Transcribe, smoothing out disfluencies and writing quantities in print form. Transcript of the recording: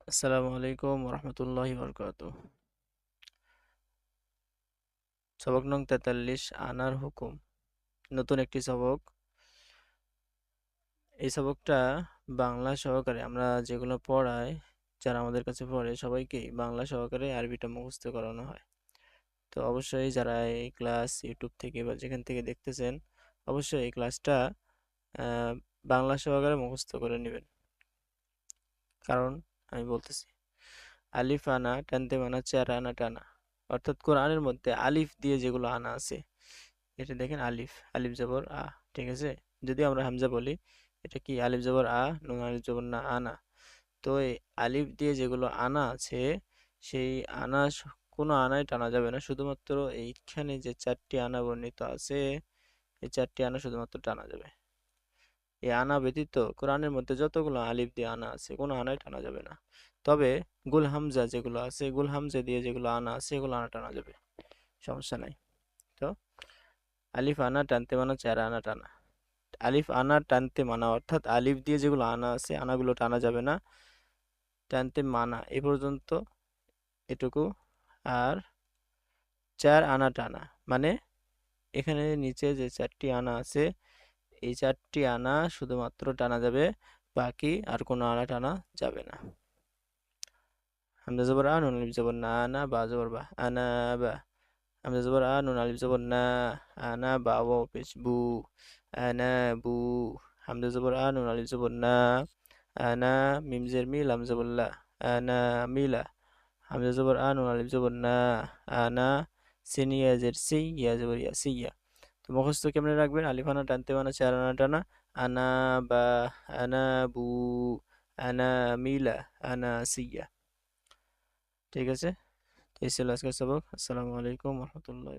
আসসালামু আলাইকুম রহমতুল্লাহি বরকাতু। সবক নং 43 আনার হুকুম। নতুন একটি সবক। এই সবকটা বাংলা সহকারে আমরা যেগুলো পড়াই, যারা আমাদের কাছে পড়ে সবাইকেই বাংলা সহকারে আরবিটা মুখস্থ করানো হয়। তো অবশ্যই যারা এই ক্লাস ইউটিউব থেকে বা যেখান থেকে দেখতেছেন, অবশ্যই এই ক্লাসটা আহ, বাংলা সহকারে মুখস্থ করে নেবেন। কারণ আমি বলতেছি, আলিফ আনা টানতে মানা চার আনা টানা। অর্থাৎ কোরআনের মধ্যে আলিফ দিয়ে যেগুলো আনা আছে, এটা দেখেন আলিফ, আলিফ জবর আ, ঠিক আছে। যদি আমরা হামজা বলি, এটা কি আলিফ জবর আ, নুন আলিফ জবর না, আনা। তো এই আলিফ দিয়ে যেগুলো আনা আছে, সেই আনা কোনো আনাই টানা যাবে না, শুধুমাত্র এইখানে যে চারটি আনা বর্ণিত আছে, এই চারটি আনা শুধুমাত্র টানা যাবে। এই আনা ব্যতীত কোরআনের মধ্যে যতগুলো আলিফ দিয়ে আনা আছে, কোনো আনাই টানা যাবে না। তবে গুল হামজা যেগুলো আছে, গুল হামজা দিয়ে যেগুলো আনা আছে, এগুলো আনা টানা যাবে, সমস্যা নাই। তো আলিফ আনা টানতে মানা চার আনা টানা। আলিফ আনা টানতে মানা অর্থাৎ আলিফ দিয়ে যেগুলো আনা আছে, আনাগুলো টানা যাবে না। টানতে মানা এ পর্যন্ত, এটুকু। আর চার আনা টানা মানে এখানে নিচে যে চারটি আনা আছে, এই চারটি আনা শুধুমাত্র টানা যাবে, বাকি আর কোনো আনা টানা যাবে না। হামজা জবর আ, নুন আলিফ জবর না, আনা বা জবর বা, আনা বা। হামজা জবর আ, নুন আলিফ জবর না, আনা বা ওয়াও পেশ বু, আনা বু। হামজা জবর আ, নুন আলিফ জবর না, আনা মিম জের মি, লাম জবর লা, আনা মিলা। হামজা জবর আ, নুন আলিফ জবর না, আনা সিন ইয়া জের সি, ইয়া জবর ইয়া, সিয়া। তো মুখস্থ কেমনে রাখবেন? আলিফ আনা টানতে মানে চার আনা টানা, আনা বা, আনা বু, আনা মিলা, আনা সিয়া। ঠিক আছে। তো এই ছিল আজকের সবক। আসসালামু আলাইকুম রহমতুল্লাহ।